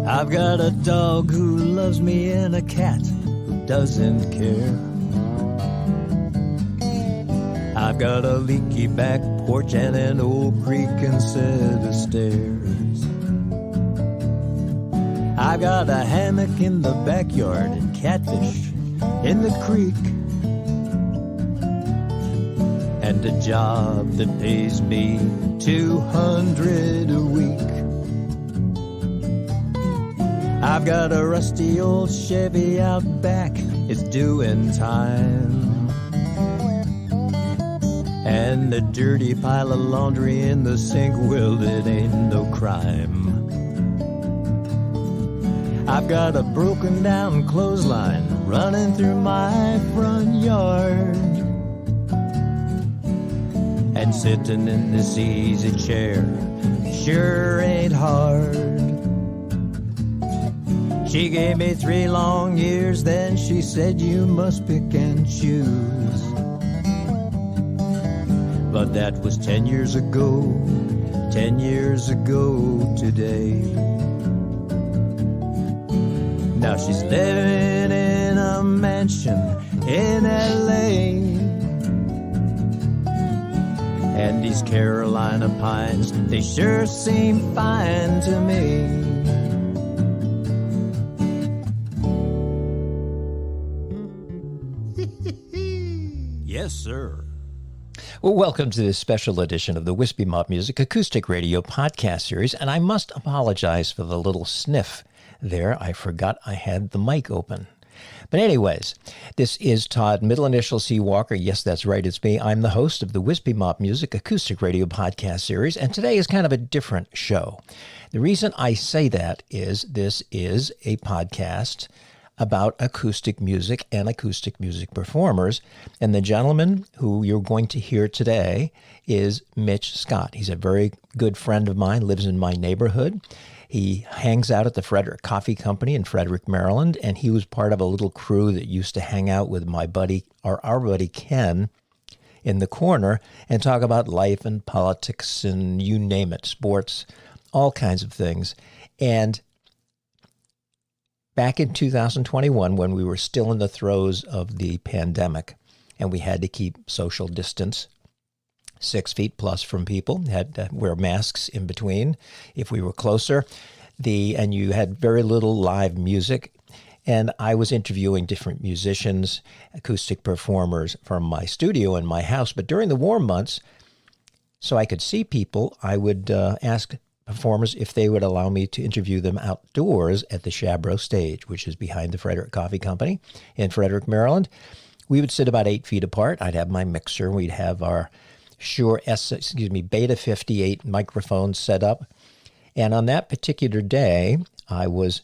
I've got a dog who loves me and a cat who doesn't care. I've got a leaky back porch and an old creaking set of stairs. I've got a hammock in the backyard and catfish in the creek, and a job that pays me $200 a week. I've got a rusty old Chevy out back, it's doing time, and a dirty pile of laundry in the sink, well, it ain't no crime. I've got a broken down clothesline running through my front yard, and sitting in this easy chair sure ain't hard. She gave me 3 long years, then she said you must pick and choose. But that was 10 years ago, 10 years ago today. Now she's living in a mansion in L.A., and these Carolina pines, they sure seem fine to me. Yes, sir. Well, welcome to this special edition of the Wispy Mob Music Acoustic Radio Podcast Series, and I must apologize for the little sniff there. I forgot I had the mic open. But anyways, this is Todd, middle initial C. Walker. Yes, that's right, it's me. I'm the host of the Wispy Mob Music Acoustic Radio Podcast Series, and today is kind of a different show. The reason I say that is this is a podcast about acoustic music and acoustic music performers. And the gentleman who you're going to hear today is Mitch Scott. He's a very good friend of mine, lives in my neighborhood. He hangs out at the Frederick Coffee Company in Frederick, Maryland, and he was part of a little crew that used to hang out with my buddy, or our buddy Ken, in the corner and talk about life and politics and you name it, sports, all kinds of things. And back in 2021, when we were still in the throes of the pandemic and we had to keep social distance, 6 feet plus from people, had to wear masks in between if we were closer, and you had very little live music. And I was interviewing different musicians, acoustic performers from my studio in my house. But during the warm months, so I could see people, I would ask performers if they would allow me to interview them outdoors at the Shabro stage, which is behind the Frederick Coffee Company in Frederick, Maryland. We would sit about 8 feet apart. I'd have my mixer. We'd have our Shure Beta 58 microphone set up. And on that particular day, I was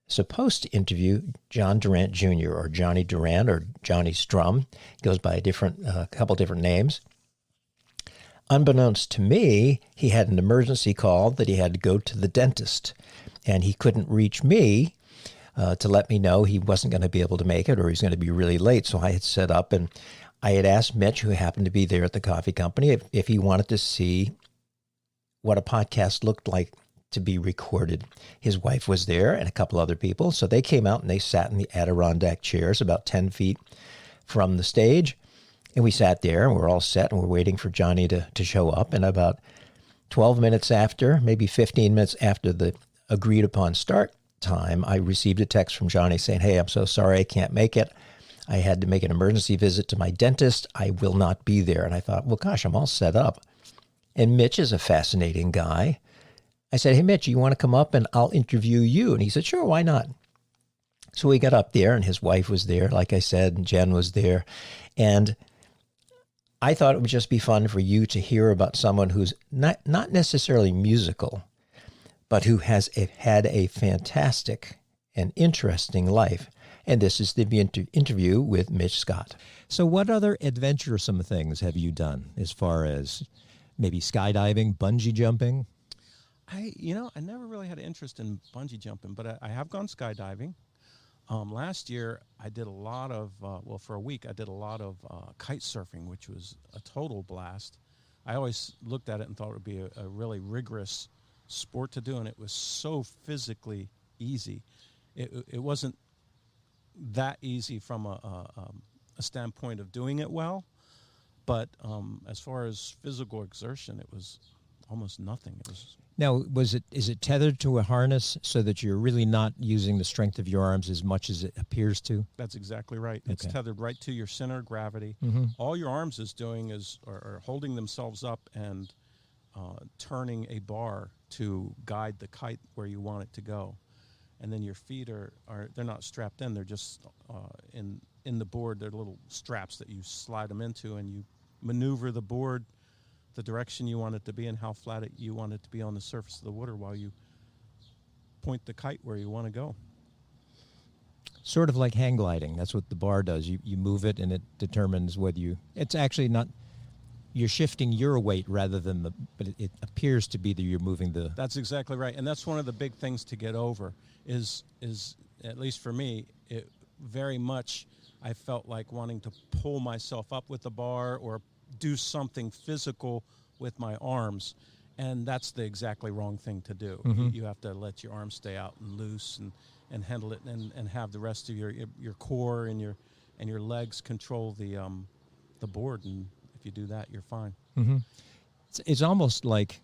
supposed to interview John Durant Jr. or Johnny Durant or Johnny Strum. He goes by a couple different names. Unbeknownst to me, he had an emergency call that he had to go to the dentist, and he couldn't reach me to let me know he wasn't going to be able to make it or he's going to be really late. So I had set up, and I had asked Mitch, who happened to be there at the coffee company, if he wanted to see what a podcast looked like to be recorded. His wife was there and a couple other people. So they came out and they sat in the Adirondack chairs about 10 feet from the stage. And we sat there and we're all set and we're waiting for Johnny to show up. And about 12 minutes after, maybe 15 minutes after the agreed upon start time, I received a text from Johnny saying, "Hey, I'm so sorry I can't make it. I had to make an emergency visit to my dentist. I will not be there." And I thought, well, gosh, I'm all set up. And Mitch is a fascinating guy. I said, "Hey, Mitch, you want to come up and I'll interview you?" And he said, "Sure, why not?" So we got up there and his wife was there, like I said, and Jen was there. And I thought it would just be fun for you to hear about someone who's not necessarily musical, but who has had a fantastic and interesting life. And this is the interview with Mitch Scott. So what other adventuresome things have you done as far as maybe skydiving, bungee jumping? I never really had an interest in bungee jumping, but I have gone skydiving. Last year, I did a lot of, for a week, I did a lot of kite surfing, which was a total blast. I always looked at it and thought it would be a really rigorous sport to do, and it was so physically easy. It wasn't that easy from a standpoint of doing it well, but as far as physical exertion, it was almost nothing. It was. Now, is it tethered to a harness so that you're really not using the strength of your arms as much as it appears to? That's exactly right. Okay. It's tethered right to your center of gravity. All your arms is doing are holding themselves up and turning a bar to guide the kite where you want it to go. And then your feet they're not strapped in. They're just in the board. They're little straps that you slide them into, and you maneuver the board the direction you want it to be and how flat you want it to be on the surface of the water while you point the kite where you want to go. Sort of like hang gliding. That's what the bar does. You move it, and it determines whether it's actually not, you're shifting your weight rather than but it appears to be that you're moving the. That's exactly right. And that's one of the big things to get over is at least for me, it very much, I felt like wanting to pull myself up with the bar or do something physical with my arms, and that's the exactly wrong thing to do. You have to let your arms stay out and loose and handle it and have the rest of your core and your legs control the board, and if you do that, you're fine. It's almost like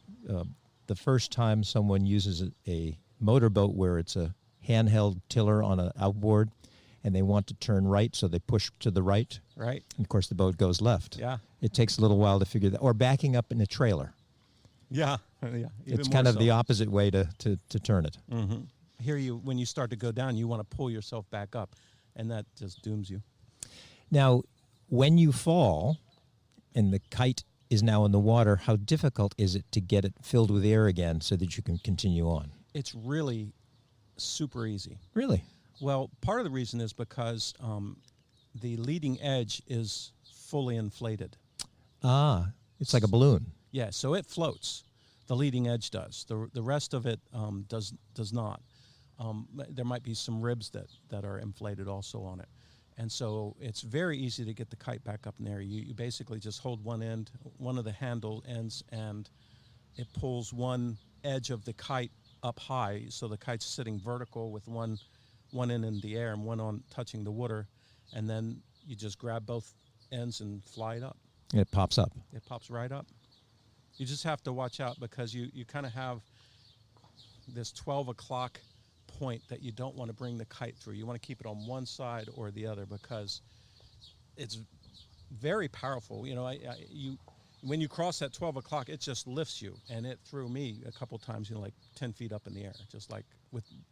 the first time someone uses a motorboat where it's a handheld tiller on an outboard, and they want to turn right, so they push to the right. Right. And of course, the boat goes left. Yeah. It takes a little while to figure that, or backing up in a trailer. Yeah. Yeah. It's kind of the opposite way to turn it. Here, when you start to go down, you want to pull yourself back up, and that just dooms you. Now, when you fall, and the kite is now in the water, how difficult is it to get it filled with air again so that you can continue on? It's really super easy. Really? Well, part of the reason is because the leading edge is fully inflated. Ah, it's like a balloon. Yeah, so it floats. The leading edge does. The rest of it does not. There might be some ribs that are inflated also on it. And so it's very easy to get the kite back up in the air. You basically just hold one of the handle ends, and it pulls one edge of the kite up high, so the kite's sitting vertical with one end in the air and one on touching the water, and then you just grab both ends and fly it up. It pops up. It pops right up. You just have to watch out because you kind of have this 12 o'clock point that you don't want to bring the kite through. You want to keep it on one side or the other because it's very powerful. You know, when you cross that 12 o'clock, it just lifts you, and it threw me a couple times, like 10 feet up in the air, just like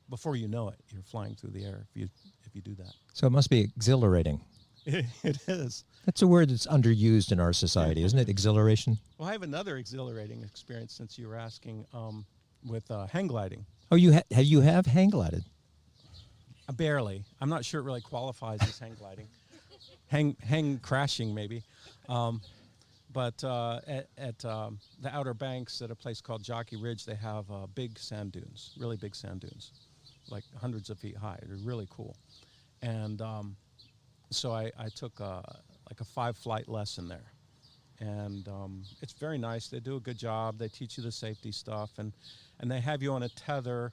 before you know it, you're flying through the air if you do that. So it must be exhilarating. It is. That's a word that's underused in our society, isn't it? Exhilaration. Well, I have another exhilarating experience since you were asking with hang gliding. Oh, you have hang glided? Barely. I'm not sure it really qualifies as hang gliding. Hang crashing maybe. But at the Outer Banks at a place called Jockey Ridge, they have big sand dunes, really big sand dunes, like hundreds of feet high. They're really cool. And so I took like a 5-flight lesson there. And it's very nice. They do a good job. They teach you the safety stuff. And they have you on a tether,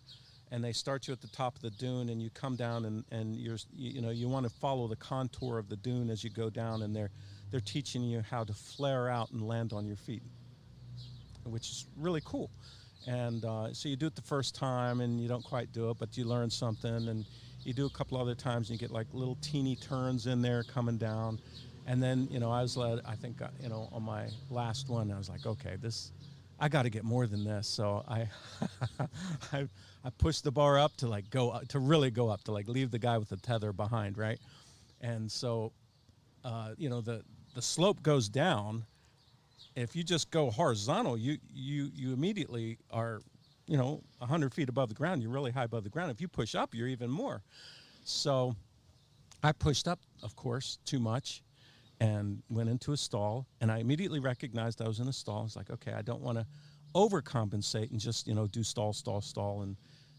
and they start you at the top of the dune, and you come down, and you want to follow the contour of the dune as you go down, and they're teaching you how to flare out and land on your feet, which is really cool. And so you do it the first time, and you don't quite do it, but you learn something, and you do a couple other times, and you get like little teeny turns in there coming down. And then, I was led, I think, on my last one, I was like, okay, I got to get more than this. So I pushed the bar up to really go up, to like leave the guy with the tether behind, right? And so, the slope goes down. If you just go horizontal, you immediately are, 100 feet above the ground. You're really high above the ground. If you push up, you're even more. So I pushed up, of course, too much, and went into a stall. And I immediately recognized I was in a stall. I was like, okay, I don't want to overcompensate and just, do stall,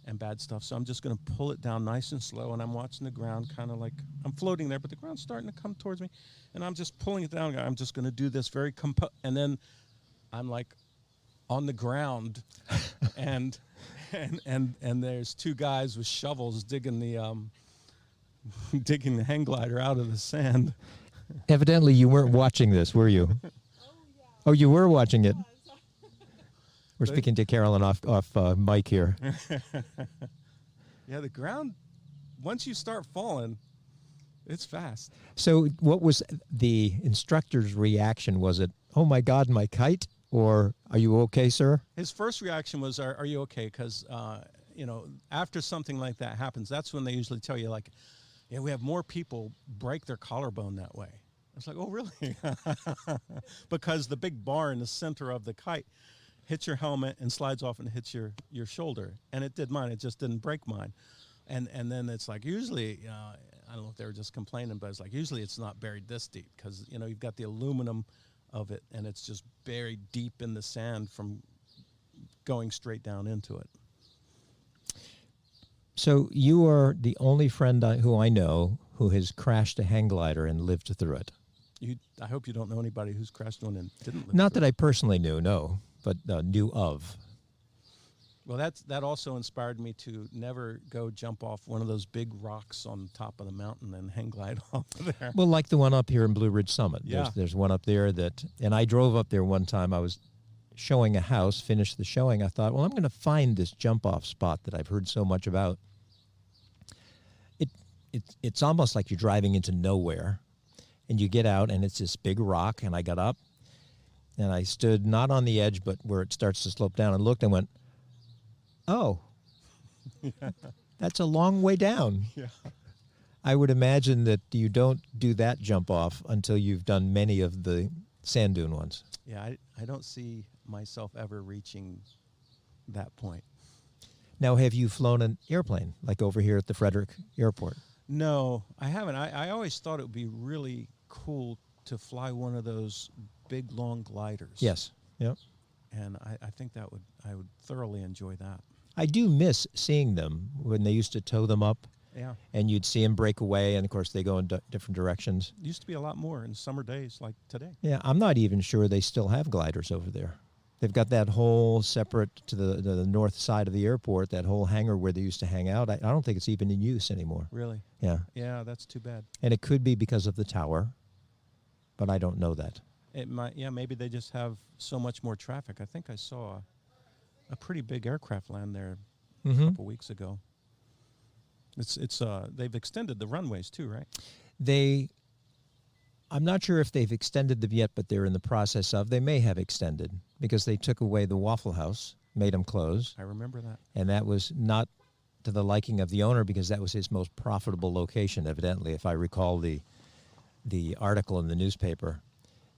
and bad stuff. So I'm just going to pull it down nice and slow, and I'm watching the ground, kind of like I'm floating there, but the ground's starting to come towards me, and I'm just pulling it down. I'm just going to do this very and then I'm like on the ground, and and there's two guys with shovels digging the digging the hang glider out of the sand. Evidently, you weren't watching this, were you? Oh, you were watching it. We're speaking to Carolyn off mic here. Yeah, the ground, once you start falling, it's fast. So what was the instructor's reaction? Was it, oh, my God, my kite? Or, are you okay, sir? His first reaction was, are you okay? Because, after something like that happens, that's when they usually tell you, like, yeah, we have more people break their collarbone that way. It's like, oh, really? Because the big bar in the center of the kite hits your helmet and slides off and hits your shoulder. And it did mine. It just didn't break mine. And then it's like, usually, I don't know if they were just complaining, but it's like, usually it's not buried this deep because, you've got the aluminum of it, and it's just buried deep in the sand from going straight down into it. So you are the only friend who I know who has crashed a hang glider and lived through it. I hope you don't know anybody who's crashed one and didn't live Not through that I personally knew, no, but knew of. Well, that also inspired me to never go jump off one of those big rocks on top of the mountain and hang glide off of there. Well, like the one up here in Blue Ridge Summit. Yeah. There's one up there and I drove up there one time. I was showing a house, finished the showing. I thought, well, I'm going to find this jump-off spot that I've heard so much about. It's almost like you're driving into nowhere, and you get out, and it's this big rock, and I got up, and I stood not on the edge, but where it starts to slope down, and looked and went, oh, that's a long way down. Yeah. I would imagine that you don't do that jump off until you've done many of the sand dune ones. Yeah, I don't see myself ever reaching that point. Now, have you flown an airplane, like over here at the Frederick Airport? No, I haven't. I always thought it would be really cool to fly one of those big, long gliders. Yes. Yep. And I think I would thoroughly enjoy that. I do miss seeing them when they used to tow them up. Yeah. And you'd see them break away, and, of course, they go in different directions. It used to be a lot more in summer days like today. Yeah, I'm not even sure they still have gliders over there. They've got that whole separate to the north side of the airport, that whole hangar where they used to hang out. I don't think it's even in use anymore. Really? Yeah. Yeah, that's too bad. And it could be because of the tower, but I don't know that. It might. Yeah, maybe they just have so much more traffic. I think I saw a pretty big aircraft land there a couple weeks ago. They've extended the runways too, right? I'm not sure if they've extended them yet, but they're in the process of. They may have extended because they took away the Waffle House, made them close. I remember that. And that was not to the liking of the owner because that was his most profitable location, evidently, if I recall the article in the newspaper.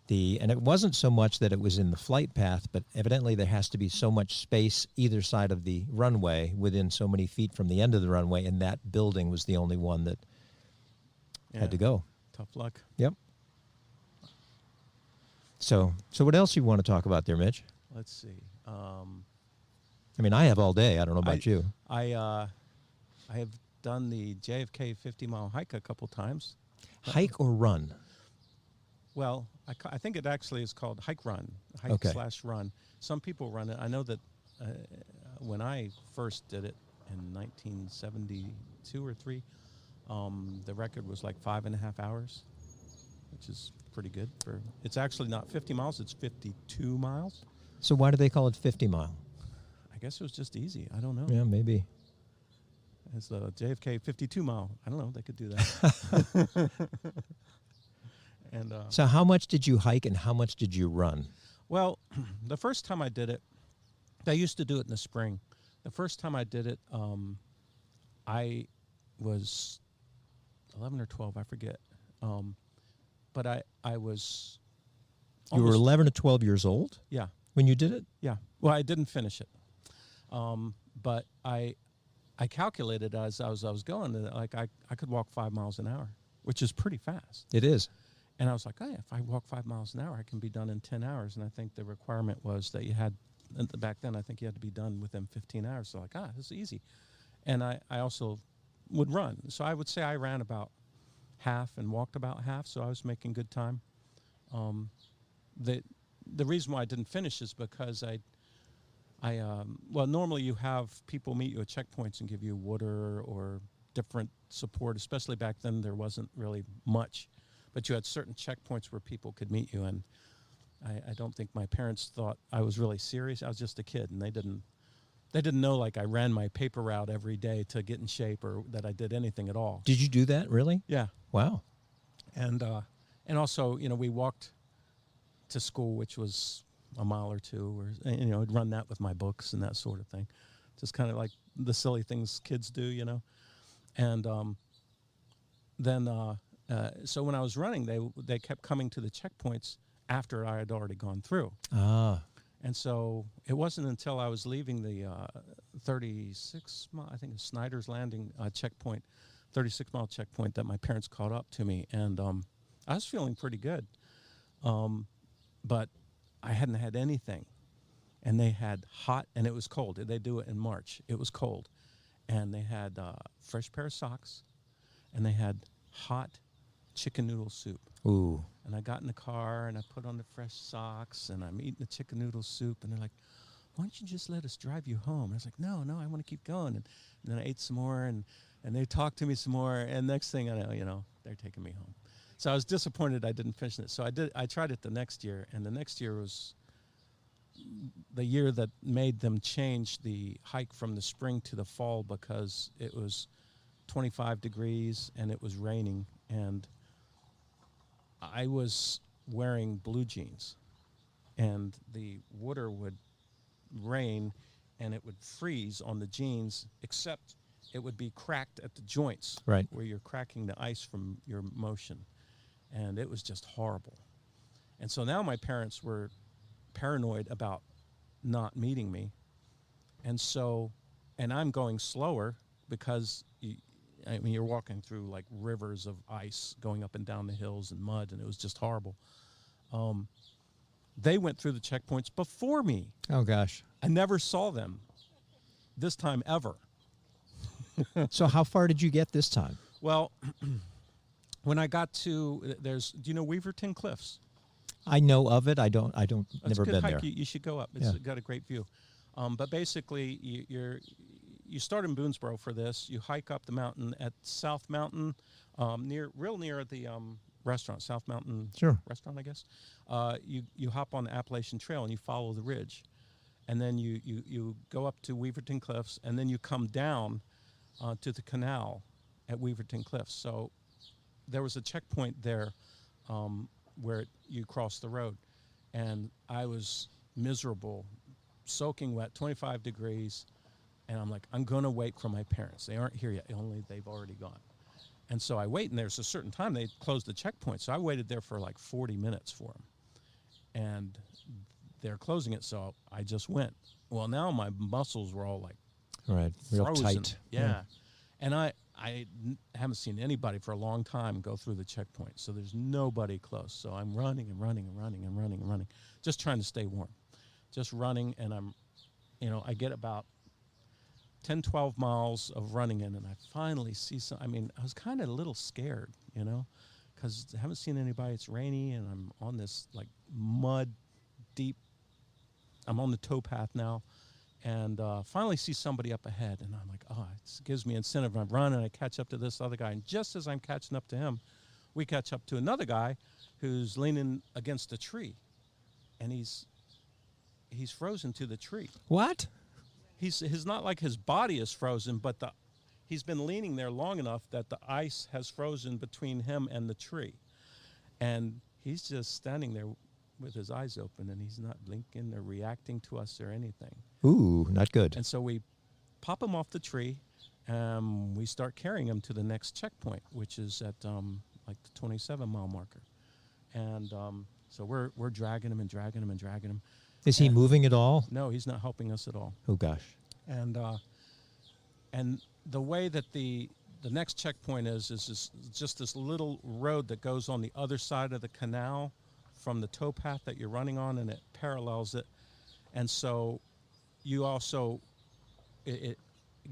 And it wasn't so much that it was in the flight path, but evidently there has to be so much space either side of the runway within so many feet from the end of the runway, and that building was the only one that had to go. Tough luck. Yep. So what else you want to talk about there, Mitch? Let's see. I mean, I have all day. I don't know about you. I have done the JFK 50-mile hike a couple times. Hike or run? Well, I think it actually is called hike/run. Hike/run. Some people run it. I know that when I first did it in 1972 or 3, the record was like 5.5 hours, which is pretty good. It's actually not 50 miles, it's 52 miles. So why do they call it 50 mile? I guess it was just easy. I don't know. Yeah, maybe. It's the JFK 52 mile. I don't know. They could do that. And so how much did you hike and how much did you run? Well, the first time I did it, I used to do it in the spring. The first time I did it, I was 11 or 12, I forget. But I was You were 11 or 12 years old? Yeah. When you did it? Yeah. Well, I didn't finish it. But I calculated as I was going, that like I could walk 5 miles an hour, which is pretty fast. It is. And I was like, hey, if I walk 5 miles an hour, I can be done in 10 hours. And I think the requirement was that you had, back then, I think you had to be done within 15 hours. So like, this is easy. And I also would run. So I would say I ran about half and walked about half. So I was making good time. The reason why I didn't finish is because Well, normally you have people meet you at checkpoints and give you water or different support, especially back then there wasn't really much. But you had certain checkpoints where people could meet you, and I don't think my parents thought I was really serious. I was just a kid, and they didn't know like I ran my paper route every day to get in shape or that I did anything at all. Did you do that really? Yeah. Wow. And also, we walked to school, which was a mile or two, or I'd run that with my books and that sort of thing, just kind of like the silly things kids do. And then so when I was running, they kept coming to the checkpoints after I had already gone through. And so it wasn't until I was leaving the 36 mile, I think it's Snyder's Landing checkpoint, 36-mile checkpoint, that my parents caught up to me, and I was feeling pretty good, but I hadn't had anything, and they had hot, and it was cold. They do it in March. It was cold, and they had fresh pair of socks, and they had hot chicken noodle soup. Ooh. And I got in the car, and I put on the fresh socks, and I'm eating the chicken noodle soup, and they're like, why don't you just let us drive you home? And I was like, no, I want to keep going. And then I ate some more, and they talked to me some more, and next thing I know, they're taking me home. So I was disappointed I didn't finish it. So I tried it the next year, and the next year was the year that made them change the hike from the spring to the fall, because it was 25 degrees and it was raining, and I was wearing blue jeans, and the water would rain and it would freeze on the jeans, except it would be cracked at the joints, right, where you're cracking the ice from your motion. And it was just horrible. And so now my parents were paranoid about not meeting me. And I'm going slower because you're walking through like rivers of ice going up and down the hills and mud, and it was just horrible. They went through the checkpoints before me. Oh, gosh. I never saw them this time ever. So how far did you get this time? Well, when I got to, do you know Weaverton Cliffs? I know of it. I don't. That's Never a good been hike. there. You should go up. It's got a great view. But basically, you start in Boonesboro for this. You hike up the mountain at South Mountain, real near the restaurant, South Mountain Restaurant, I guess. You hop on the Appalachian Trail and you follow the ridge, and then you go up to Weaverton Cliffs, and then you come down to the canal at Weaverton Cliffs. So there was a checkpoint there where you cross the road, and I was miserable, soaking wet, 25 degrees, and I'm like, I'm going to wait for my parents. They aren't here yet, only they've already gone. And so I wait, and there's a certain time they close the checkpoint, so I waited there for like 40 minutes for them. And they're closing it, so I just went. Well, now my muscles were all like real frozen. tight. Yeah. And I haven't seen anybody for a long time go through the checkpoint, so there's nobody close. So I'm running and running and running and running and running, just trying to stay warm. Just running, and I get about 10, 12 miles of running in, and I finally see some. I was kind of a little scared, because I haven't seen anybody. It's rainy, and I'm on this like mud deep. I'm on the towpath now, and finally see somebody up ahead, and I'm like, it gives me incentive. I run, and I catch up to this other guy, and just as I'm catching up to him, we catch up to another guy who's leaning against a tree, and he's frozen to the tree. What? He's not like his body is frozen, but he's been leaning there long enough that the ice has frozen between him and the tree, and he's just standing there with his eyes open, and he's not blinking or reacting to us or anything. Ooh, not good. And so we pop him off the tree, we start carrying him to the next checkpoint, which is at like the 27-mile marker, and so we're dragging him and dragging him and dragging him. Is he moving at all? No, he's not helping us at all. Oh, gosh. And the way that the next checkpoint is just this little road that goes on the other side of the canal from the towpath that you're running on, and it parallels it. And so you also it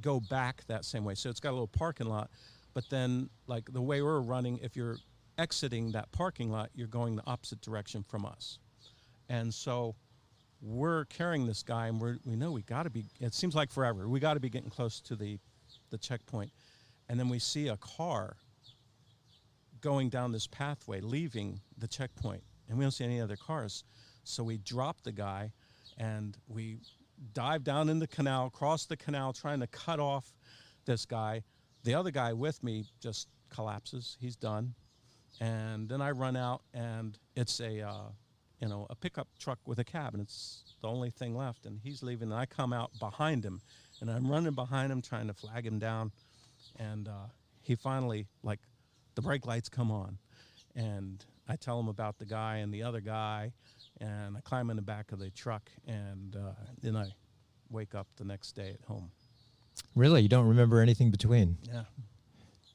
go back that same way. So it's got a little parking lot, but then like the way we're running, if you're exiting that parking lot, you're going the opposite direction from us. And so we're carrying this guy, and we know we got to be. It seems like forever. We got to be getting close to the checkpoint, and then we see a car going down this pathway, leaving the checkpoint, and we don't see any other cars. So we drop the guy, and we dive down in the canal, cross the canal, trying to cut off this guy. The other guy with me just collapses. He's done. And then I run out, and it's a pickup truck with a cab, and it's the only thing left. And he's leaving, and I come out behind him, and I'm running behind him, trying to flag him down. And he finally, like, the brake lights come on, and I tell him about the guy and the other guy, and I climb in the back of the truck, and then I wake up the next day at home. Really? You don't remember anything between? Yeah.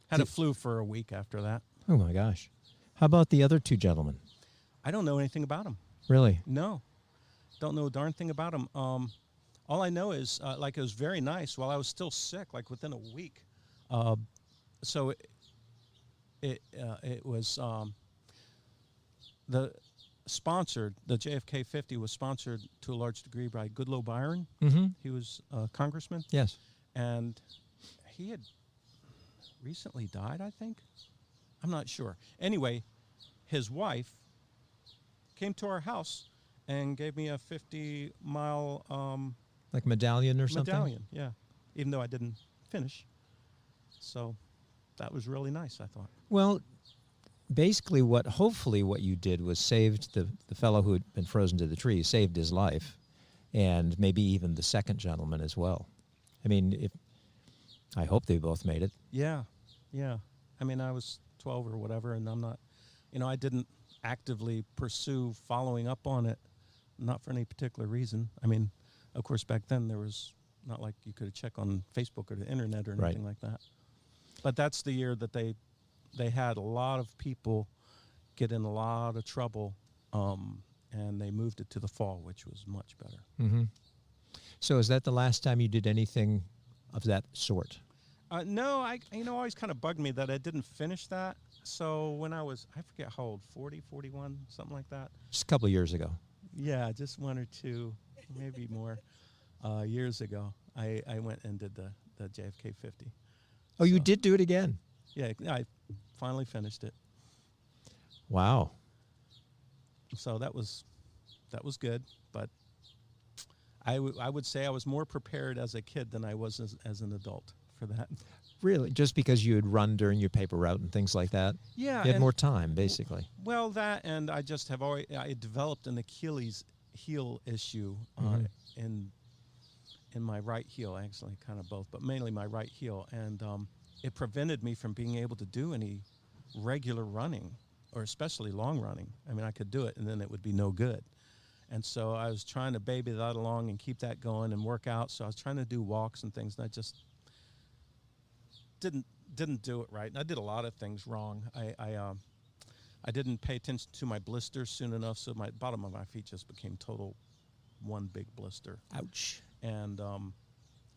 Had a flu for a week after that. Oh, my gosh. How about the other two gentlemen? I don't know anything about them. Really? No. Don't know a darn thing about them. All I know is, it was very nice while I was still sick, like within a week. So it was the JFK 50 was sponsored to a large degree by Goodloe Byron. Mm-hmm. He was a congressman. Yes. And he had recently died, I think. I'm not sure. Anyway, his wife came to our house and gave me a 50-mile like medallion or something? medallion, yeah, even though I didn't finish. So that was really nice, I thought. Well, basically hopefully what you did was saved the fellow who had been frozen to the tree, saved his life, and maybe even the second gentleman as well. I mean, I hope they both made it. Yeah. I mean, I was 12 or whatever, and I'm not, I didn't actively pursue following up on it, not for any particular reason. I mean, of course, back then there was not like you could check on Facebook or the internet or anything like that. But that's the year that they had a lot of people get in a lot of trouble, and they moved it to the fall, which was much better. Mm-hmm. So is that the last time you did anything of that sort? No, always kind of bugged me that I didn't finish that. So when I forget how old, 40, 41, something like that. Just a couple of years ago. Yeah, just one or two, maybe more years ago, I went and did the JFK 50. Oh, you did do it again? Yeah, I finally finished it. Wow. So that was good, but I would say I was more prepared as a kid than I was as an adult for that. Really? Just because you had run during your paper route and things like that? Yeah. You had more time, basically. Well, that, and I just have always, I developed an Achilles heel issue in my right heel, actually, kind of both, but mainly my right heel. And it prevented me from being able to do any regular running, or especially long running. I mean, I could do it, and then it would be no good. And so I was trying to baby that along and keep that going and work out. So I was trying to do walks and things, and I just didn't do it right. And I did a lot of things wrong. I didn't pay attention to my blisters soon enough, so my bottom of my feet just became total one big blister. Ouch. And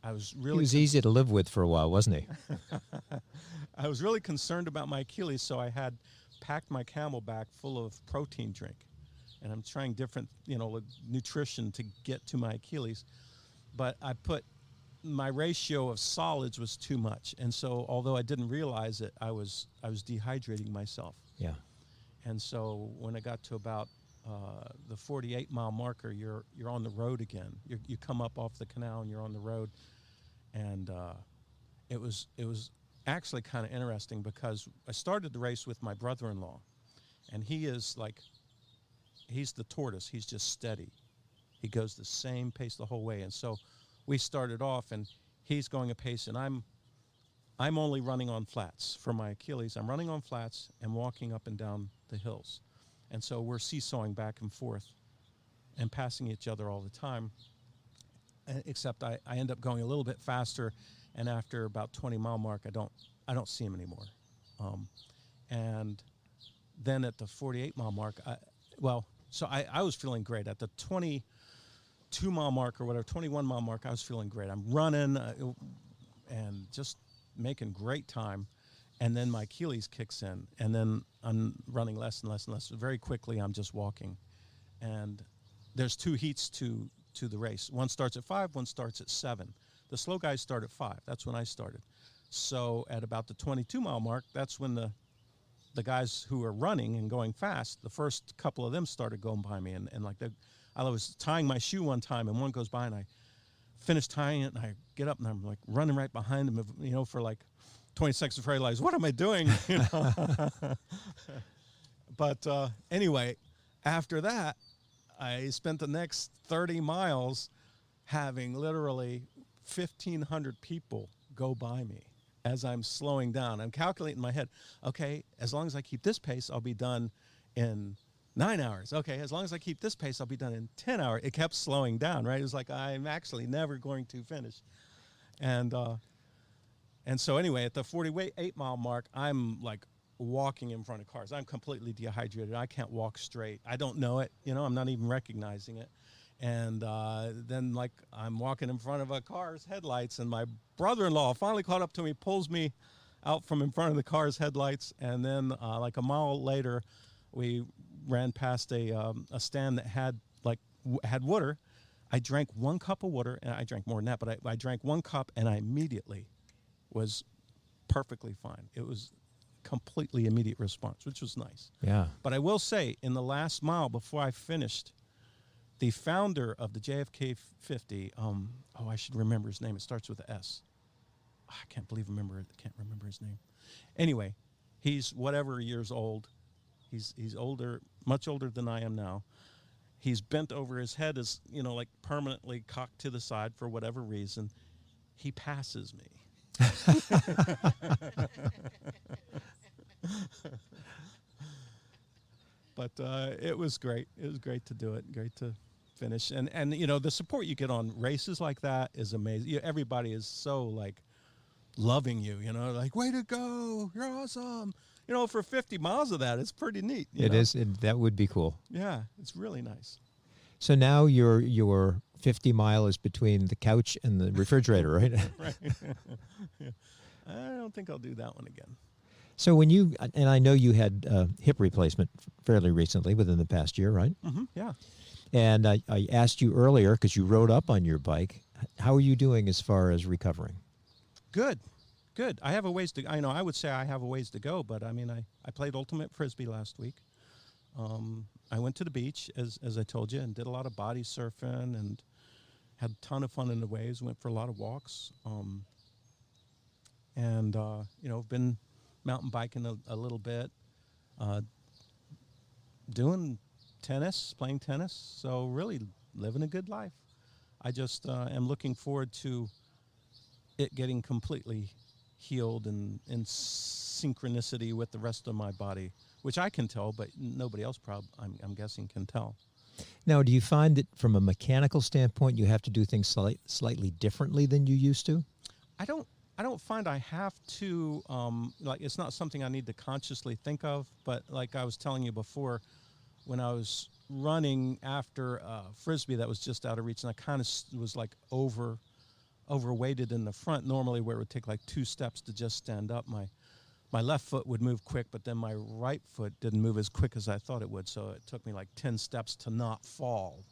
I was really... He was easy to live with for a while, wasn't he? I was really concerned about my Achilles, so I had packed my Camelback full of protein drink. And I'm trying different, nutrition to get to my Achilles. But I put... my ratio of solids was too much, and so although I didn't realize it, I was dehydrating myself. Yeah. And so when I got to about the 48-mile marker, you're on the road again. You come up off the canal and you're on the road, and it was actually kind of interesting because I started the race with my brother-in-law, and he's the tortoise. He's just steady. He goes the same pace the whole way, and so we started off, and he's going a pace, and I'm only running on flats. For my Achilles, I'm running on flats and walking up and down the hills. And so we're seesawing back and forth and passing each other all the time, except I end up going a little bit faster, and after about 20-mile mark, I don't see him anymore. And then at the 48-mile mark, I was feeling great. At the 22-mile mark or whatever, 21-mile mark, I was feeling great. I'm running and just making great time. And then my Achilles kicks in, and then I'm running less and less and less. Very quickly, I'm just walking. And there's 2 heats to the race. One starts at 5, one starts at 7. The slow guys start at 5. That's when I started. So at about the 22-mile mark, that's when the guys who are running and going fast, the first couple of them started going by me, and like I was tying my shoe one time, and one goes by, and I finish tying it, and I get up, and I'm like running right behind him, you know, for like 20 seconds before I realize, what am I doing? You know? But anyway, after that, I spent the next 30 miles having literally 1,500 people go by me as I'm slowing down. I'm calculating in my head, okay, as long as I keep this pace, I'll be done in 9 hours. Okay, as long as I keep this pace, I'll be done in 10 hours. It kept slowing down, right? It was like, I'm actually never going to finish. And so anyway, at the 48-mile mark, I'm like walking in front of cars. I'm completely dehydrated. I can't walk straight. I don't know it. You know, I'm not even recognizing it. And then, like, I'm walking in front of a car's headlights, and my brother-in-law finally caught up to me, pulls me out from in front of the car's headlights, and then, like a mile later, we ran past a stand that had water. I drank 1 cup of water, and I drank more than that, but I drank 1 cup, and I immediately was perfectly fine. It was completely immediate response, which was nice. Yeah. But I will say, in the last mile before I finished, the founder of the JFK 50, I should remember his name. It starts with an S. I can't remember his name. Anyway, he's whatever years old. He's older, much older than I am now. He's bent over. His head is, you know, like permanently cocked to the side for whatever reason. He passes me. But it was great. It was great to do it. Great to finish. And you know, the support you get on races like that is amazing. Everybody is so like loving you, you know, like, way to go, you're awesome. You know, for 50 miles of that, it's pretty neat. It is. That would be cool. Yeah, it's really nice. So now your 50 mile is between the couch and the refrigerator, right? Right. Yeah. I don't think I'll do that one again. So when and I know you had hip replacement fairly recently, within the past year, right? Mm-hmm. Yeah. And I asked you earlier, because you rode up on your bike, how are you doing as far as recovering? Good. I have a ways to. I would say I have a ways to go, but I mean, I played ultimate frisbee last week. I went to the beach, as I told you, and did a lot of body surfing and had a ton of fun in the waves. Went for a lot of walks, and been mountain biking a little bit, doing tennis, playing tennis. So really living a good life. I just am looking forward to it getting completely healed and in synchronicity with the rest of my body, which I can tell, but nobody else I'm guessing can tell. Now, do you find that from a mechanical standpoint, you have to do things slightly differently than you used to? I don't find I have to, like, it's not something I need to consciously think of, but like I was telling you before, when I was running after Frisbee that was just out of reach, and I kind of was like overweighted in the front, normally where it would take like 2 steps to just stand up. My left foot would move quick, but then my right foot didn't move as quick as I thought it would, so it took me like 10 steps to not fall,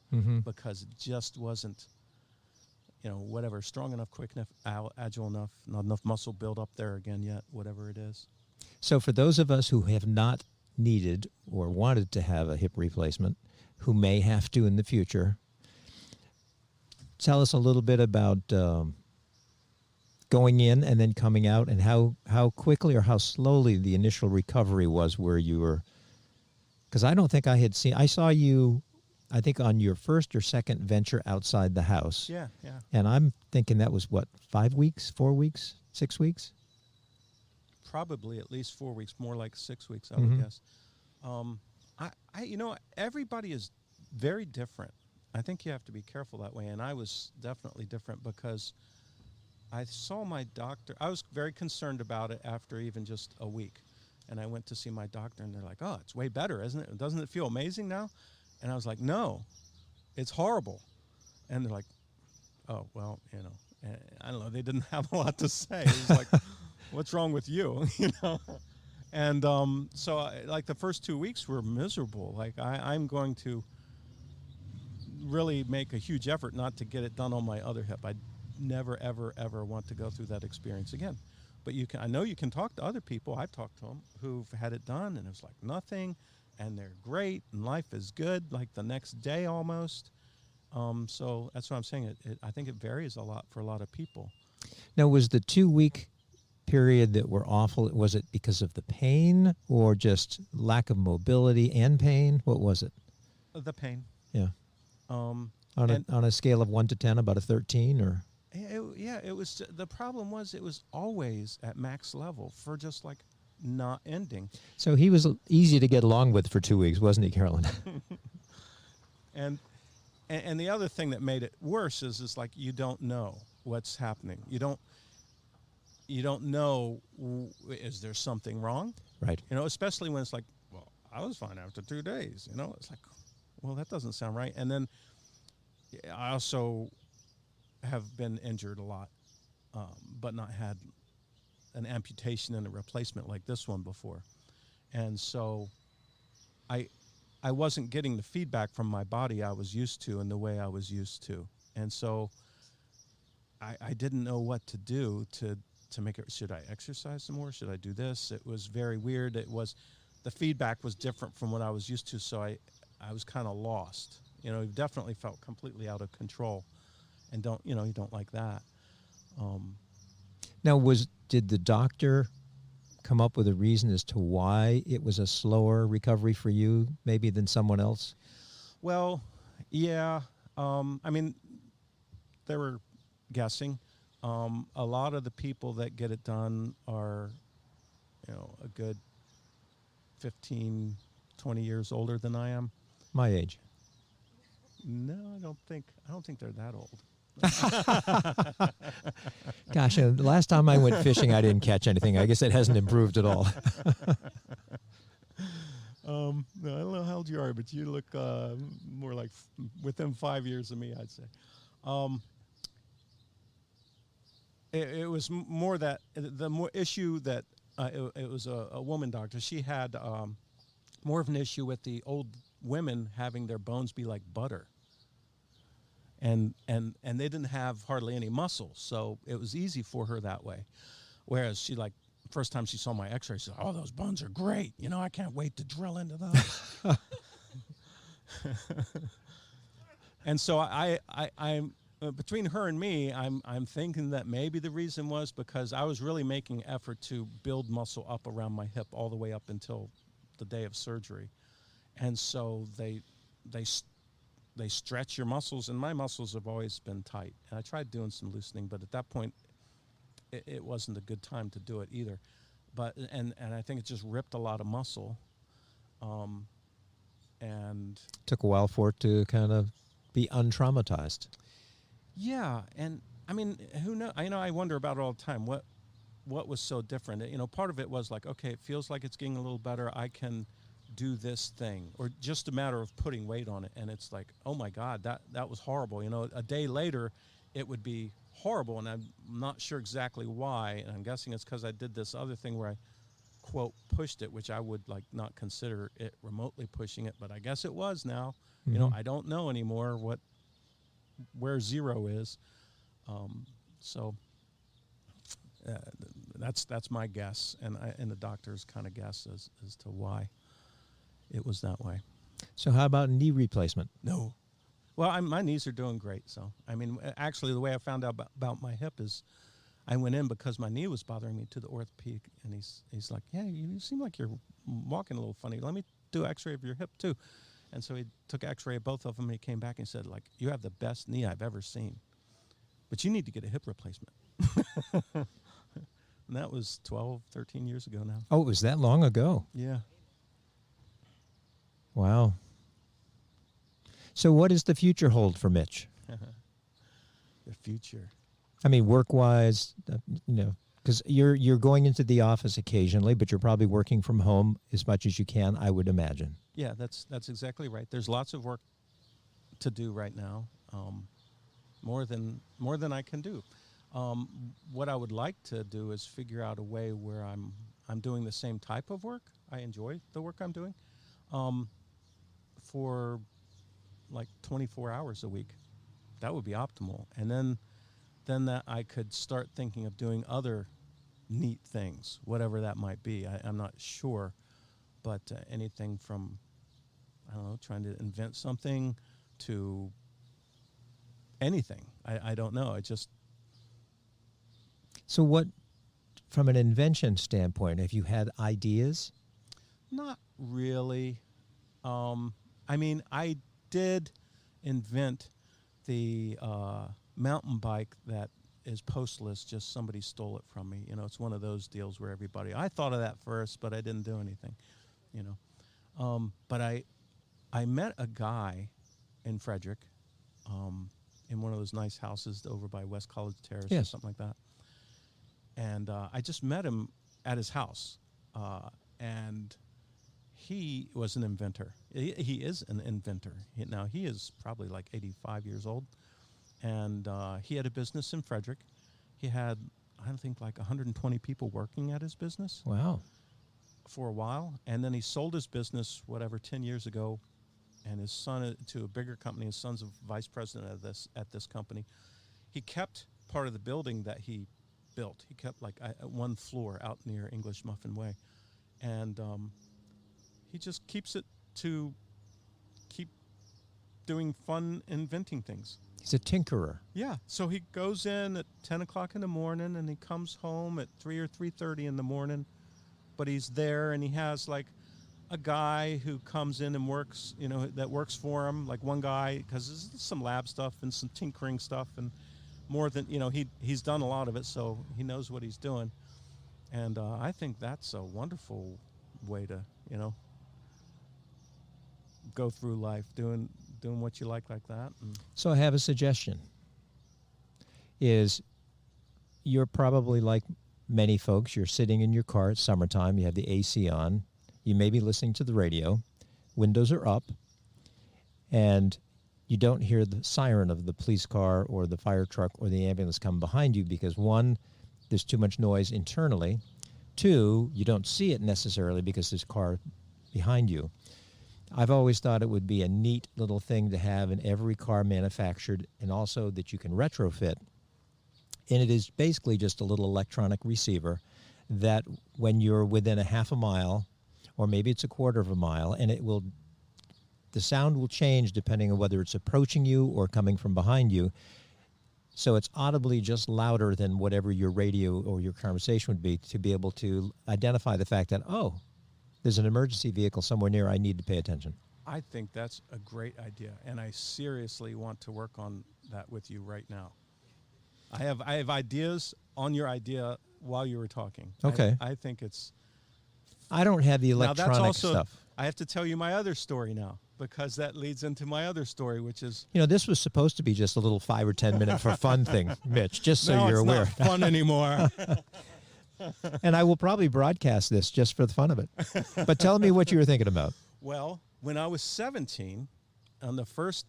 because it just wasn't, whatever, strong enough, quick enough, agile enough, not enough muscle build up there again yet, whatever it is. So for those of us who have not needed or wanted to have a hip replacement, who may have to in the future, tell us a little bit about going in and then coming out, and how quickly or how slowly the initial recovery was where you were. Because I don't think I saw you, I think, on your first or second venture outside the house. Yeah. And I'm thinking that was, what, 5 weeks, 4 weeks, 6 weeks? Probably at least 4 weeks, more like 6 weeks, I would guess. Everybody is very different. I think you have to be careful that way, and I was definitely different because I saw my doctor. I was very concerned about it after even just a week, and I went to see my doctor, and they're like, "Oh, it's way better, isn't it? Doesn't it feel amazing now?" And I was like, "No, it's horrible." And they're like, "Oh, well, I don't know." They didn't have a lot to say. It was like, "What's wrong with you?" And so, like, the first 2 weeks were miserable. Like, I'm going to really make a huge effort not to get it done on my other hip. I never, ever, ever want to go through that experience again. But I know you can talk to other people. I've talked to them who've had it done, and it was like nothing, and they're great, and life is good, like the next day almost. So that's what I'm saying. I think it varies a lot for a lot of people. Now, was the 2-week period that were awful, was it because of the pain or just lack of mobility and pain? What was it? The pain. Yeah. Um, On and a scale of 1 to 10, about a 13, or? it was. The problem was it was always at max level for just like not ending. So he was easy to get along with for 2 weeks, wasn't he, Carolyn? And the other thing that made it worse is like you don't know what's happening. You don't know, is there something wrong? Right. Especially when it's like, well, I was fine after 2 days. It's like, well, that doesn't sound right. And then I also have been injured a lot, but not had an amputation and a replacement like this one before. And so I wasn't getting the feedback from my body I was used to and the way I was used to. And so I didn't know what to do to make it. Should I exercise some more? Should I do this? It was very weird. The feedback was different from what I was used to. So I was kind of lost. Definitely felt completely out of control, and you don't like that. Now, did the doctor come up with a reason as to why it was a slower recovery for you, maybe than someone else? Well, yeah. I mean, they were guessing. A lot of the people that get it done are, a good 15, 20 years older than I am. My age. No, I don't think they're that old. Gosh, the last time I went fishing, I didn't catch anything. I guess it hasn't improved at all. No, I don't know how old you are, but you look more like within 5 years of me, I'd say. It was more that the more issue that it was a woman doctor. She had more of an issue with the old women having their bones be like butter. And they didn't have hardly any muscle, so it was easy for her that way. Whereas she, like, first time she saw my x-ray, she said, "Oh, those bones are great. I can't wait to drill into those." And so I'm between her and me, I'm thinking that maybe the reason was because I was really making effort to build muscle up around my hip all the way up until the day of surgery, and so they stretch your muscles, and my muscles have always been tight. And I tried doing some loosening, but at that point, it wasn't a good time to do it either. But and I think it just ripped a lot of muscle. And took a while for it to kind of be untraumatized. Yeah, and I mean, who knows? I wonder about it all the time. What was so different? Part of it was like, okay, it feels like it's getting a little better. I can do this thing, or just a matter of putting weight on it, and it's like, oh my God, that was horrible. A day later it would be horrible, and I'm not sure exactly why, and I'm guessing it's because I did this other thing where I, quote, pushed it, which I would like not consider it remotely pushing it, but I guess it was now. Mm-hmm. I don't know anymore where zero is. So that's my guess, and the doctor's kind of guess as to why it was that way. So how about knee replacement? No. Well, my knees are doing great. So, I mean, actually, the way I found out about my hip is I went in because my knee was bothering me to the orthopedic, and he's like, "Yeah, you seem like you're walking a little funny. Let me do an x-ray of your hip, too." And so he took an x-ray of both of them, and he came back and said, like, "You have the best knee I've ever seen, but you need to get a hip replacement." And that was 12, 13 years ago now. Oh, it was that long ago? Yeah. Wow. So what does the future hold for Mitch? The future. I mean, work-wise, because you're going into the office occasionally, but you're probably working from home as much as you can, I would imagine. Yeah, that's exactly right. There's lots of work to do right now, more than I can do. What I would like to do is figure out a way where I'm doing the same type of work. I enjoy the work I'm doing, for like 24 hours a week. That would be optimal. And then that I could start thinking of doing other neat things, whatever that might be. I'm not sure, but anything from, I don't know, trying to invent something to anything. I don't know. I just... So what, from an invention standpoint, have you had ideas? Not really. I mean, I did invent the mountain bike that is postless, just somebody stole it from me. You know, it's one of those deals where I thought of that first, but I didn't do anything, you know. But I met a guy in Frederick, in one of those nice houses over by West College Terrace or something like that. And I just met him at his house, and he was an inventor. He is an inventor. Now, he is probably like 85 years old, and he had a business in Frederick. He had, I think, like 120 people working at his business. Wow. For a while, and then he sold his business, 10 years ago, and his son to a bigger company. His son's a vice president at this company. He kept part of the building that he built. He kept like one floor out near English Muffin Way, and he just keeps it to keep doing fun inventing things. He's a tinkerer. Yeah, so he goes in at 10 o'clock in the morning, and he comes home at 3 or 3:30 in the morning, but he's there, and he has like a guy who comes in and works, you know, that works for him, like one guy, because there's some lab stuff and some tinkering stuff, and more than, you know, he's done a lot of it, so he knows what he's doing. And I think that's a wonderful way to, you know, go through life, doing what you like that. And So I have a suggestion. Is you're probably like many folks, you're sitting in your car at summertime, you have the AC on, you may be listening to the radio, windows are up, and you don't hear the siren of the police car or the fire truck or the ambulance come behind you because, one, there's too much noise internally. Two, you don't see it necessarily because there's a car behind you. I've always thought it would be a neat little thing to have in every car manufactured, and also that you can retrofit. And it is basically just a little electronic receiver that when you're within a half a mile, or maybe it's a quarter of a mile, and the sound will change depending on whether it's approaching you or coming from behind you. So it's audibly just louder than whatever your radio or your conversation would be, to be able to identify the fact that, oh, there's an emergency vehicle somewhere near, I need to pay attention. I think that's a great idea, and I seriously want to work on that with you right now. I have ideas on your idea while you were talking. Okay. I think it's... I don't have the electronic now that's also, stuff. I have to tell you my other story now, because that leads into my other story, which is... You know, this was supposed to be just a little 5 or 10 minute for fun thing, Mitch, just so no, you're aware. It's not fun anymore. And I will probably broadcast this just for the fun of it. But tell me what you were thinking about. Well, when I was 16, on the first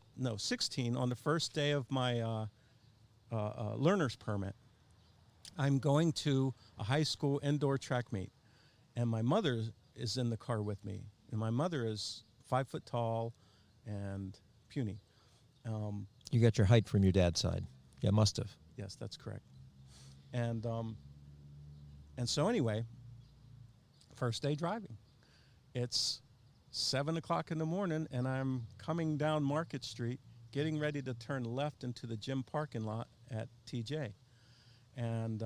day of my learner's permit, I'm going to a high school indoor track meet, and my mother is in the car with me. And my mother is 5 foot tall and puny. You got your height from your dad's side. Yeah, must have. Yes, that's correct. And so anyway, first day driving. It's 7 o'clock in the morning, and I'm coming down Market Street, getting ready to turn left into the gym parking lot at TJ. And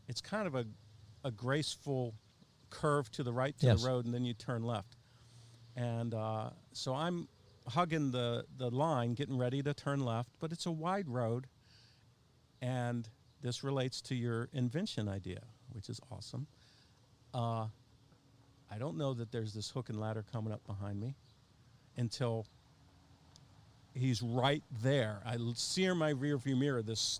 it's kind of a graceful curve to the right to the road, and then you turn left. And so I'm hugging the line, getting ready to turn left, but it's a wide road. And this relates to your invention idea, which is awesome. I don't know that there's this hook and ladder coming up behind me until he's right there. I see in my rearview mirror this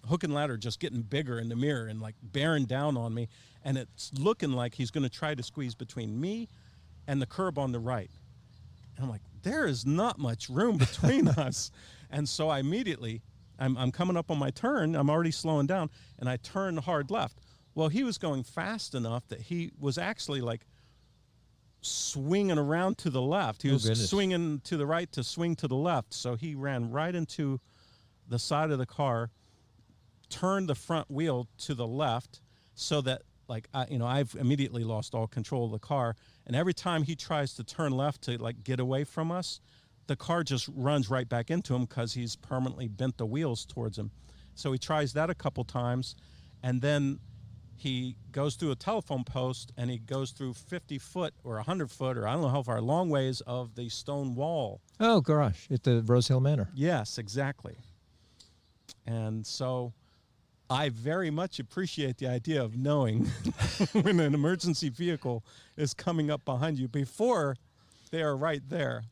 hook and ladder just getting bigger in the mirror and like bearing down on me, and it's looking like he's going to try to squeeze between me and the curb on the right. And I'm like, there is not much room between us. And so I immediately, I'm coming up on my turn, I'm already slowing down, and I turn hard left. Well, he was going fast enough that he was actually like swinging around to the left. He was goodness. swinging to the right to swing to the left. So he ran right into the side of the car, turned the front wheel to the left so that, like, I've immediately lost all control of the car. And every time he tries to turn left to, like, get away from us, the car just runs right back into him because he's permanently bent the wheels towards him. So he tries that a couple times, and then he goes through a telephone post, and he goes through 50 foot or 100 foot, or I don't know how far, long ways of the stone wall. Oh, gosh, at the Rose Hill Manor. Yes, exactly. And so I very much appreciate the idea of knowing when an emergency vehicle is coming up behind you before they are right there.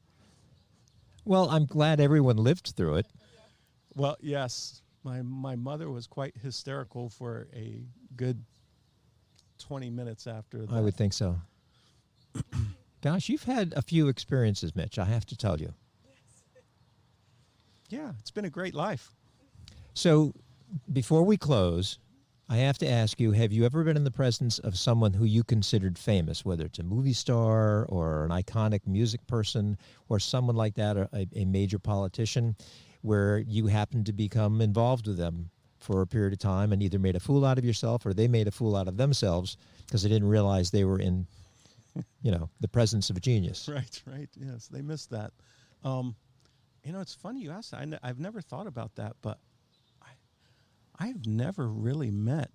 Well, I'm glad everyone lived through it. Well, yes. My mother was quite hysterical for a good 20 minutes after that. I would think so. Gosh, you've had a few experiences, Mitch, I have to tell you. Yeah, it's been a great life. So before we close, I have to ask you, have you ever been in the presence of someone who you considered famous, whether it's a movie star or an iconic music person or someone like that, or a major politician, where you happened to become involved with them for a period of time and either made a fool out of yourself or they made a fool out of themselves because they didn't realize they were in, the presence of a genius? Right. Yes, they missed that. It's funny you asked that. I've never thought about that, but I've never really met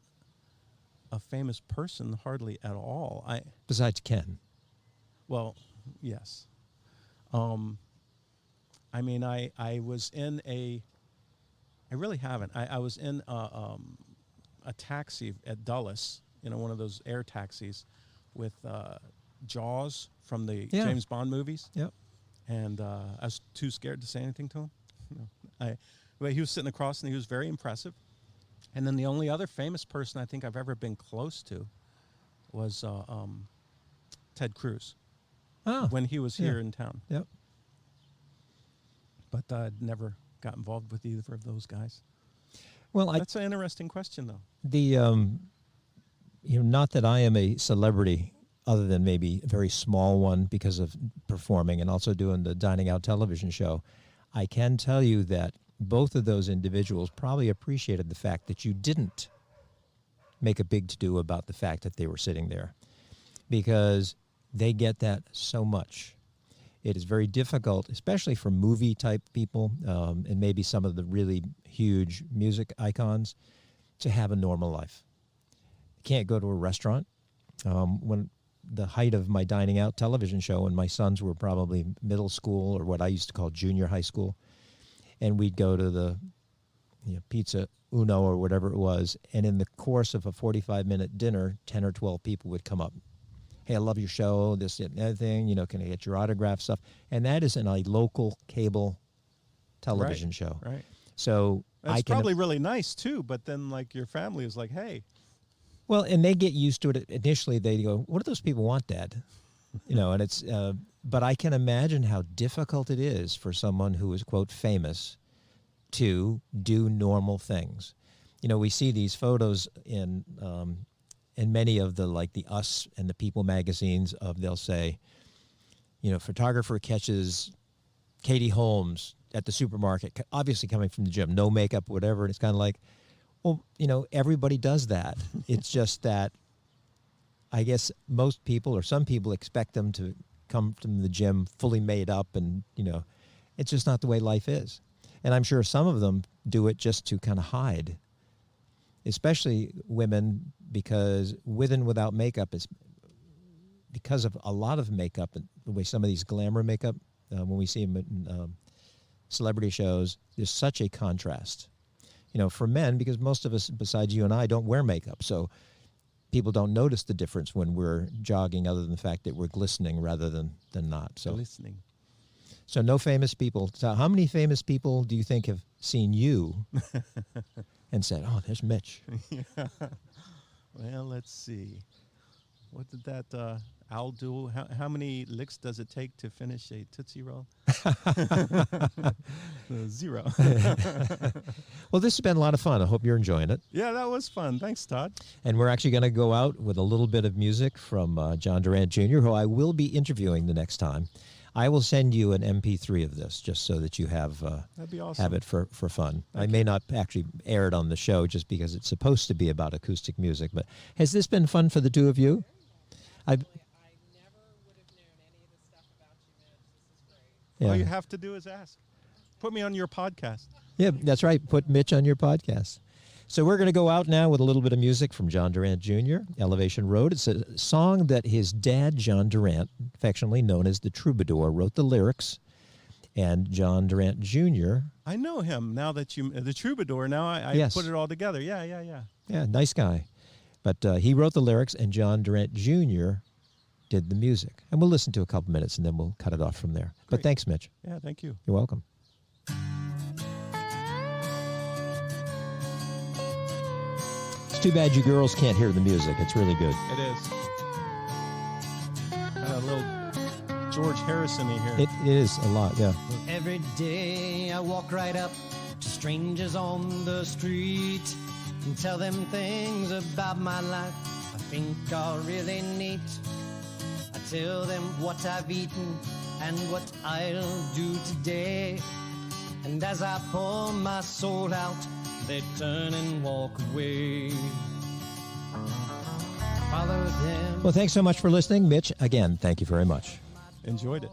a famous person hardly at all. Besides Ken. Well, yes. I was in I really haven't. I was in a taxi at Dulles, one of those air taxis with Jaws from the James Bond movies. Yep. And I was too scared to say anything to him. But he was sitting across, and he was very impressive. And then the only other famous person I think I've ever been close to was Ted Cruz when he was here in town. Yep. But I'd never got involved with either of those guys. Well, that's an interesting question, though. Not that I am a celebrity, other than maybe a very small one because of performing and also doing the Dining Out television show. I can tell you that both of those individuals probably appreciated the fact that you didn't make a big to-do about the fact that they were sitting there, because they get that so much. It is very difficult, especially for movie-type people and maybe some of the really huge music icons, to have a normal life. You can't go to a restaurant. When the height of my Dining Out television show, when my sons were probably middle school or what I used to call junior high school, and we'd go to the Pizza Uno or whatever it was, and in the course of a 45-minute dinner, 10 or 12 people would come up. Hey, I love your show, this, that, and the other thing, can I get your autograph stuff? And that is in a local cable television show. Right. So that's probably really nice, too, but then, your family is like, hey. Well, and they get used to it. Initially, they go, what do those people want, Dad? And it's, but I can imagine how difficult it is for someone who is, quote, famous to do normal things. We see these photos in many of the Us and the People magazines they'll say, photographer catches Katie Holmes at the supermarket, obviously coming from the gym, no makeup, whatever. And it's kind of like, well, everybody does that. It's just that I guess most people or some people expect them to come from the gym fully made up, and, it's just not the way life is. And I'm sure some of them do it just to kind of hide, especially women, because with and without makeup is because of a lot of makeup and the way some of these glamour makeup, when we see them in celebrity shows, there's such a contrast. For men, because most of us, besides you and I, don't wear makeup. So people don't notice the difference when we're jogging, other than the fact that we're glistening rather than not. So glistening. So no famous people. So how many famous people do you think have seen you and said, oh, there's Mitch? Yeah. Well, let's see. what did that owl do? How many licks does it take to finish a Tootsie Roll? 0. Well, this has been a lot of fun. I hope you're enjoying it. Yeah, that was fun. Thanks, Todd. And we're actually going to go out with a little bit of music from John Durant Jr., who I will be interviewing the next time. I will send you an MP3 of this just so that you have That'd be awesome. have it for fun. I may not actually air it on the show just because it's supposed to be about acoustic music. But has this been fun for the two of you? I never would have known any of the stuff about you, Mitch. This is great. Yeah. All you have to do is ask. Put me on your podcast. Yeah, that's right. Put Mitch on your podcast. So we're going to go out now with a little bit of music from John Durant Jr., Elevation Road. It's a song that his dad, John Durant, affectionately known as the Troubadour, wrote the lyrics. And John Durant Jr. I know him now that the Troubadour. Now I Yes. put it all together. Yeah. Yeah, nice guy. But he wrote the lyrics, and John Durant Jr. did the music. And we'll listen to a couple minutes, and then we'll cut it off from there. But Great. thanks, Mitch. Yeah, thank you. You're welcome. It's too bad you girls can't hear the music. It's really good. It is. Got a little George Harrison-y here. It is a lot, yeah. Every day I walk right up to strangers on the street and tell them things about my life I think are really neat. I tell them what I've eaten and what I'll do today. And as I pour my soul out, they turn and walk away. Follow them. Well, thanks so much for listening. Mitch, again, thank you very much. Enjoyed it.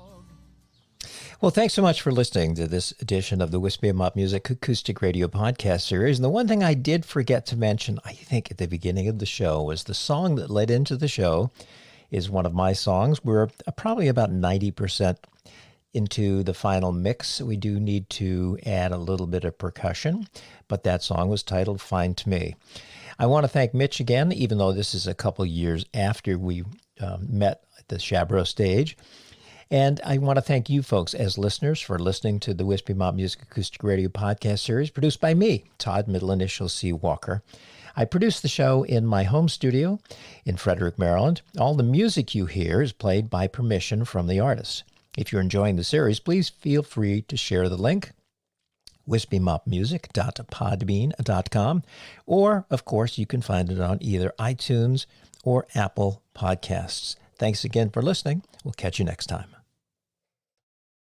Well, thanks so much for listening to this edition of the Wispy and Mop Music Acoustic Radio Podcast Series. And the one thing I did forget to mention, I think at the beginning of the show, was the song that led into the show is one of my songs. We're probably about 90% into the final mix. We do need to add a little bit of percussion, but that song was titled Fine to Me. I want to thank Mitch again, even though this is a couple years after we met at the Chabro stage. And I want to thank you folks as listeners for listening to the Wispy Mop Music Acoustic Radio Podcast Series produced by me, Todd Middle Initial C. Walker. I produce the show in my home studio in Frederick, Maryland. All the music you hear is played by permission from the artist. If you're enjoying the series, please feel free to share the link, wispymopmusic.podbean.com, or, of course, you can find it on either iTunes or Apple Podcasts. Thanks again for listening. We'll catch you next time.